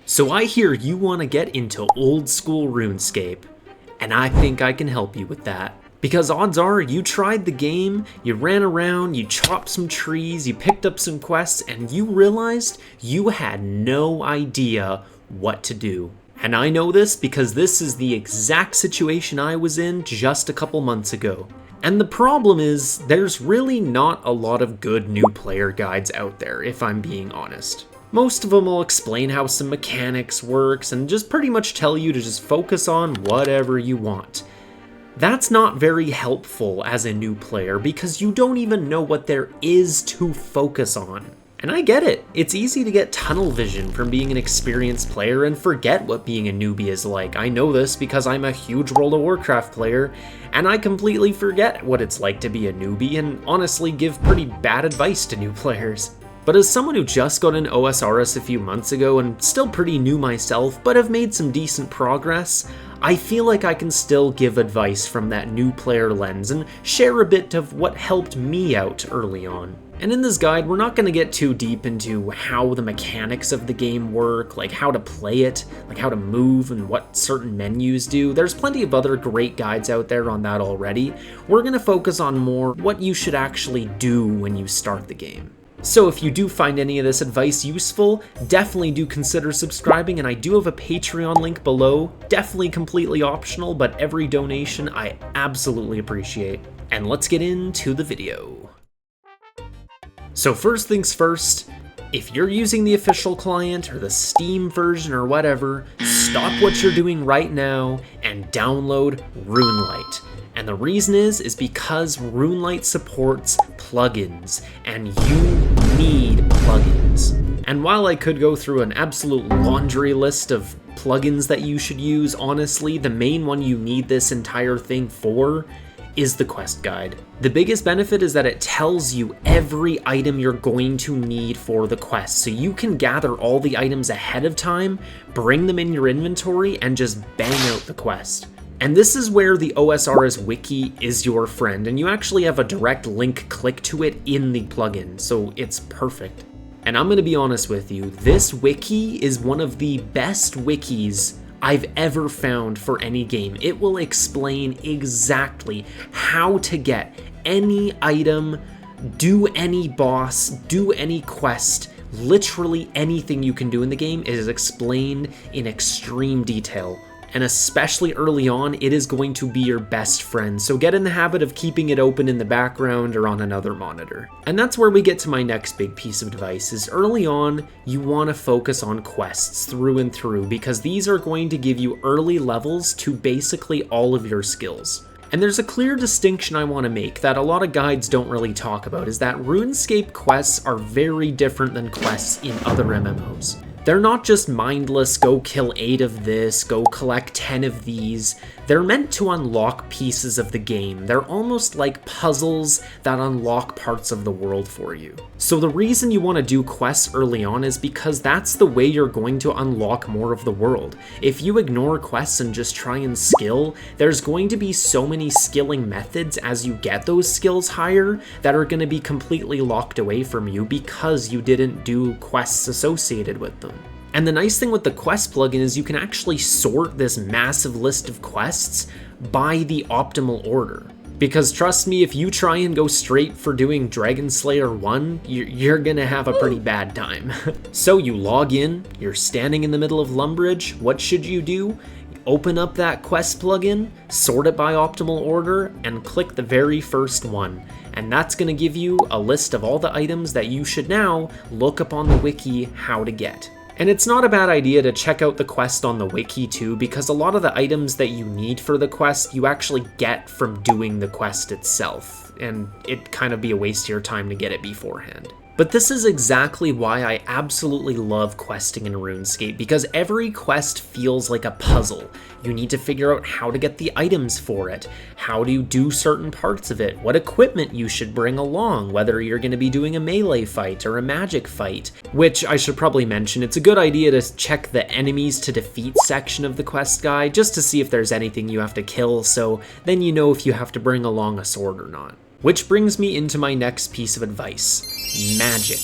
So I hear you want to get into Old School Runescape, and I think I can help you with that. Because odds are you tried the game, you ran around, you chopped some trees, you picked up some quests, and you realized you had no idea what to do. And I know this because this is the exact situation I was in just a couple months ago. And the problem is, there's really not a lot of good new player guides out there, if I'm being honest. Most of them will explain how some mechanics works and just pretty much tell you to just focus on whatever you want. That's not very helpful as a new player because you don't even know what there is to focus on. And I get it, it's easy to get tunnel vision from being an experienced player and forget what being a newbie is like. I know this because I'm a huge World of Warcraft player, and I completely forget what it's like to be a newbie and honestly give pretty bad advice to new players. But as someone who just got an OSRS a few months ago and still pretty new myself, but have made some decent progress, I feel like I can still give advice from that new player lens and share a bit of what helped me out early on. And in this guide, we're not going to get too deep into how the mechanics of the game work, like how to play it, like how to move and what certain menus do. There's plenty of other great guides out there on that already. We're going to focus on more what you should actually do when you start the game. So if you do find any of this advice useful, definitely do consider subscribing, and I do have a Patreon link below, definitely completely optional, but every donation I absolutely appreciate. And let's get into the video. So first things first, if you're using the official client or the Steam version or whatever, stop what you're doing right now and download Runelite. And the reason is because Runelite supports plugins, and you need plugins. And while I could go through an absolute laundry list of plugins that you should use, honestly, the main one you need this entire thing for is the quest guide. The biggest benefit is that it tells you every item you're going to need for the quest, so you can gather all the items ahead of time, bring them in your inventory, and just bang out the quest. And this is where the OSRS Wiki is your friend, and you actually have a direct link click to it in the plugin, so it's perfect. And I'm gonna be honest with you, this wiki is one of the best wikis I've ever found for any game. It will explain exactly how to get any item, do any boss, do any quest. Literally anything you can do in the game is explained in extreme detail. And especially early on, it is going to be your best friend, so get in the habit of keeping it open in the background or on another monitor. And that's where we get to my next big piece of advice, is early on, you want to focus on quests through and through, because these are going to give you early levels to basically all of your skills. And there's a clear distinction I want to make that a lot of guides don't really talk about, is that RuneScape quests are very different than quests in other MMOs. They're not just mindless, go kill 8 of this, go collect 10 of these. They're meant to unlock pieces of the game. They're almost like puzzles that unlock parts of the world for you. So the reason you want to do quests early on is because that's the way you're going to unlock more of the world. If you ignore quests and just try and skill, there's going to be so many skilling methods as you get those skills higher that are going to be completely locked away from you because you didn't do quests associated with them. And the nice thing with the quest plugin is you can actually sort this massive list of quests by the optimal order. Because trust me, if you try and go straight for doing Dragon Slayer 1, you're gonna have a pretty bad time. So you log in, you're standing in the middle of Lumbridge, what should you do? Open up that quest plugin, sort it by optimal order, and click the very first one. And that's gonna give you a list of all the items that you should now look up on the wiki how to get. And it's not a bad idea to check out the quest on the wiki too, because a lot of the items that you need for the quest you actually get from doing the quest itself, and it'd kind of be a waste of your time to get it beforehand. But this is exactly why I absolutely love questing in RuneScape, because every quest feels like a puzzle. You need to figure out how to get the items for it, how to do certain parts of it, what equipment you should bring along, whether you're going to be doing a melee fight or a magic fight. Which I should probably mention, it's a good idea to check the enemies to defeat section of the quest guide, just to see if there's anything you have to kill, so then you know if you have to bring along a sword or not. Which brings me into my next piece of advice. Magic.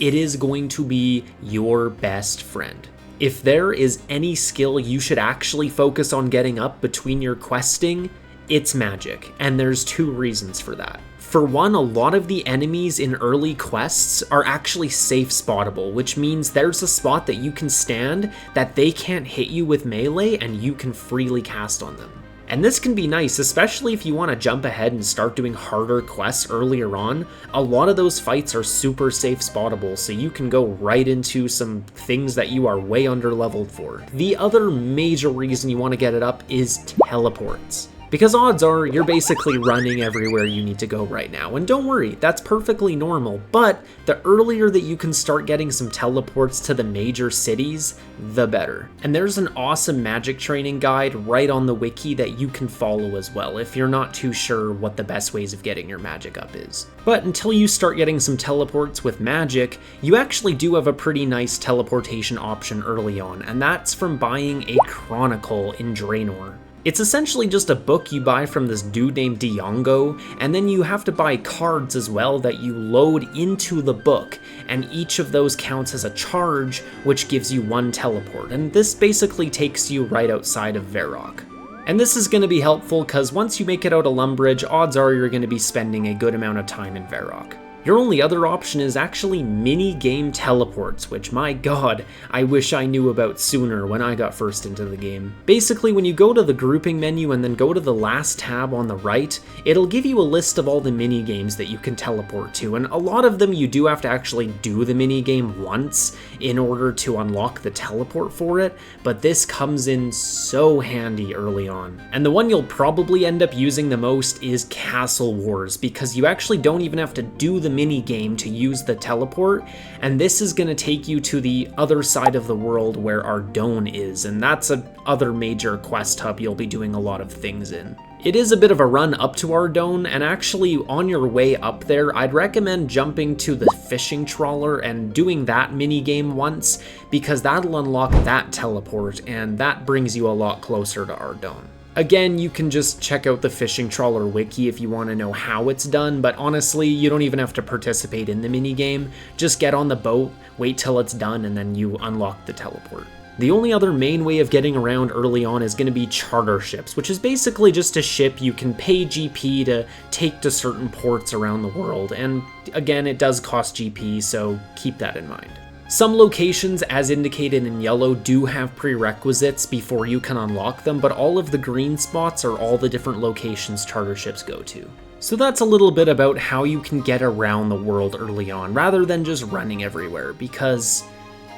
It is going to be your best friend. If there is any skill you should actually focus on getting up between your questing, it's magic, and there's 2 reasons for that. For one, a lot of the enemies in early quests are actually safe spottable, which means there's a spot that you can stand that they can't hit you with melee and you can freely cast on them. And this can be nice, especially if you want to jump ahead and start doing harder quests earlier on. A lot of those fights are super safe spottable, so you can go right into some things that you are way under leveled for. The other major reason you want to get it up is teleports. Because odds are you're basically running everywhere you need to go right now. And don't worry, that's perfectly normal, but the earlier that you can start getting some teleports to the major cities, the better. And there's an awesome magic training guide right on the wiki that you can follow as well if you're not too sure what the best ways of getting your magic up is. But until you start getting some teleports with magic, you actually do have a pretty nice teleportation option early on, and that's from buying a Chronicle in Draenor. It's essentially just a book you buy from this dude named Diongo, and then you have to buy cards as well that you load into the book, and each of those counts as a charge, which gives you 1 teleport, and this basically takes you right outside of Varrock. And this is going to be helpful because once you make it out of Lumbridge, odds are you're going to be spending a good amount of time in Varrock. Your only other option is actually mini-game teleports, which, my god, I wish I knew about sooner when I got first into the game. Basically, when you go to the grouping menu and then go to the last tab on the right, it'll give you a list of all the mini-games that you can teleport to, and a lot of them you do have to actually do the mini-game once in order to unlock the teleport for it, but this comes in so handy early on. And the one you'll probably end up using the most is Castle Wars, because you actually don't even have to do the mini game to use the teleport, and this is going to take you to the other side of the world where Ardougne is, and that's another major quest hub you'll be doing a lot of things in. It is a bit of a run up to Ardougne, and actually on your way up there, I'd recommend jumping to the fishing trawler and doing that mini game once, because that'll unlock that teleport, and that brings you a lot closer to Ardougne. Again, you can just check out the Fishing Trawler wiki if you want to know how it's done, but honestly, you don't even have to participate in the minigame. Just get on the boat, wait till it's done, and then you unlock the teleport. The only other main way of getting around early on is going to be charter ships, which is basically just a ship you can pay GP to take to certain ports around the world, and again, it does cost GP, so keep that in mind. Some locations, as indicated in yellow, do have prerequisites before you can unlock them, but all of the green spots are all the different locations charter ships go to. So that's a little bit about how you can get around the world early on, rather than just running everywhere, because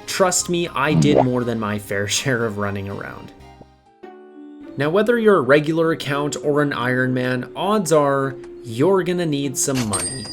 trust me, I did more than my fair share of running around. Now, whether you're a regular account or an Iron Man, odds are you're gonna need some money.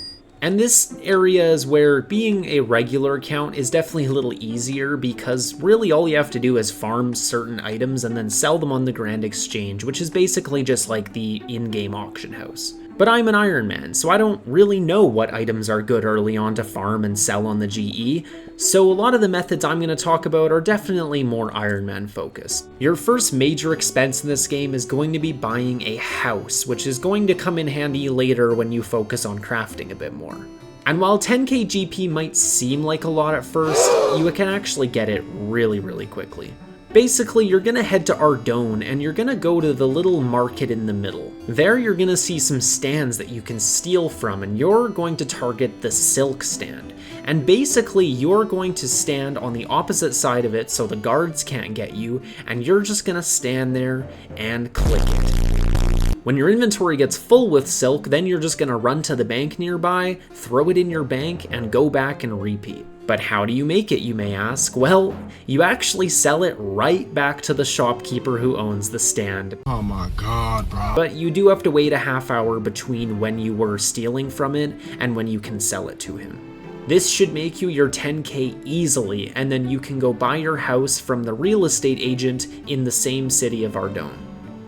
And this area is where being a regular account is definitely a little easier, because really all you have to do is farm certain items and then sell them on the Grand Exchange, which is basically just like the in-game auction house. But I'm an Iron Man, so I don't really know what items are good early on to farm and sell on the GE, so a lot of the methods I'm going to talk about are definitely more Iron Man focused. Your first major expense in this game is going to be buying a house, which is going to come in handy later when you focus on crafting a bit more. And while 10k GP might seem like a lot at first, you can actually get it really quickly. Basically, you're gonna head to Ardougne and you're gonna go to the little market in the middle. There you're gonna see some stands that you can steal from, and you're going to target the silk stand. And basically, you're going to stand on the opposite side of it so the guards can't get you, and you're just gonna stand there and click it. When your inventory gets full with silk, then you're just gonna run to the bank nearby, throw it in your bank, and go back and repeat. But how do you make it, you may ask? Well, you actually sell it right back to the shopkeeper who owns the stand. Oh my god, bro. But you do have to wait a half hour between when you were stealing from it and when you can sell it to him. This should make you your 10k easily, and then you can go buy your house from the real estate agent in the same city of Ardougne.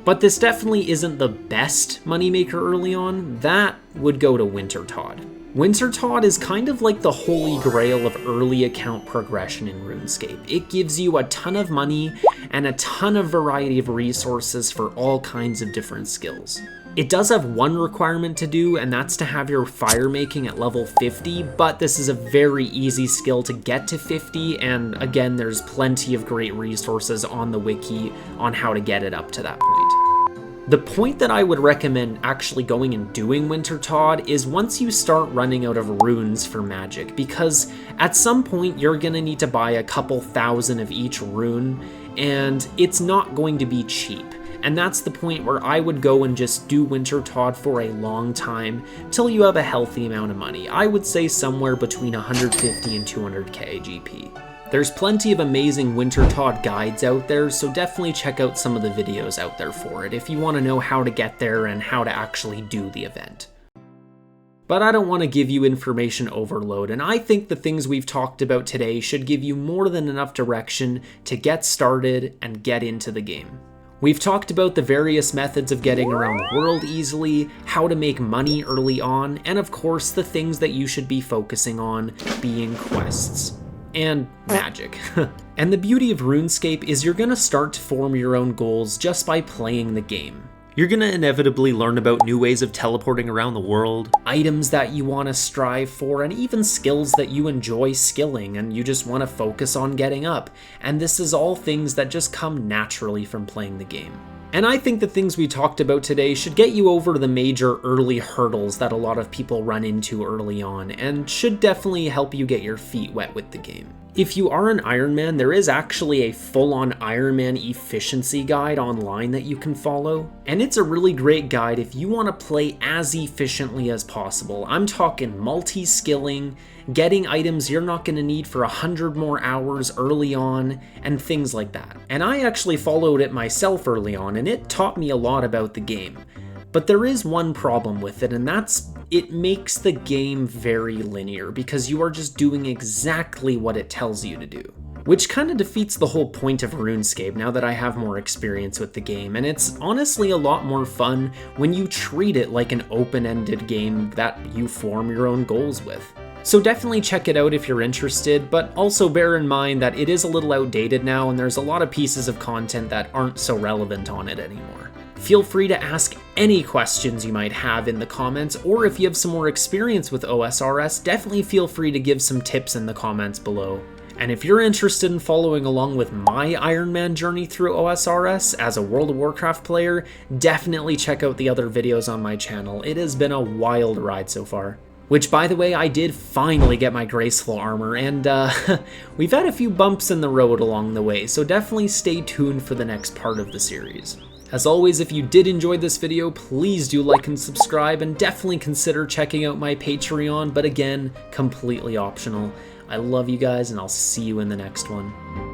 But this definitely isn't the best moneymaker early on. That would go to Wintertodt. Wintertodt is kind of like the holy grail of early account progression in RuneScape. It gives you a ton of money and a ton of variety of resources for all kinds of different skills. It does have one requirement to do, and that's to have your fire making at level 50, but this is a very easy skill to get to 50, and again, there's plenty of great resources on the wiki on how to get it up to that point. The point that I would recommend actually going and doing Wintertodt is once you start running out of runes for magic, because at some point you're gonna need to buy a couple thousand of each rune, and it's not going to be cheap. And that's the point where I would go and just do Wintertodt for a long time till you have a healthy amount of money. I would say somewhere between 150 and 200k GP. There's plenty of amazing Wintertodt guides out there, so definitely check out some of the videos out there for it if you want to know how to get there and how to actually do the event. But I don't want to give you information overload, and I think the things we've talked about today should give you more than enough direction to get started and get into the game. We've talked about the various methods of getting around the world easily, how to make money early on, and of course the things that you should be focusing on being quests. And magic. And the beauty of RuneScape is you're gonna start to form your own goals just by playing the game. You're gonna inevitably learn about new ways of teleporting around the world, items that you want to strive for, and even skills that you enjoy skilling and you just want to focus on getting up. And this is all things that just come naturally from playing the game. And I think the things we talked about today should get you over the major early hurdles that a lot of people run into early on, and should definitely help you get your feet wet with the game. If you are an Ironman, there is actually a full-on Ironman efficiency guide online that you can follow, and it's a really great guide if you want to play as efficiently as possible. I'm talking multi-skilling, getting items you're not going to need for 100 more hours early on, and things like that. And I actually followed it myself early on, and it taught me a lot about the game. But there is one problem with it, and that's it makes the game very linear because you are just doing exactly what it tells you to do. Which kind of defeats the whole point of RuneScape now that I have more experience with the game, and it's honestly a lot more fun when you treat it like an open-ended game that you form your own goals with. So definitely check it out if you're interested, but also bear in mind that it is a little outdated now and there's a lot of pieces of content that aren't so relevant on it anymore. Feel free to ask any questions you might have in the comments, or if you have some more experience with OSRS, definitely feel free to give some tips in the comments below. And if you're interested in following along with my Iron Man journey through OSRS as a World of Warcraft player, definitely check out the other videos on my channel. It has been a wild ride so far. Which, by the way, I did finally get my graceful armor, and we've had a few bumps in the road along the way, so definitely stay tuned for the next part of the series. As always, if you did enjoy this video, please do like and subscribe, and definitely consider checking out my Patreon, but again, completely optional. I love you guys, and I'll see you in the next one.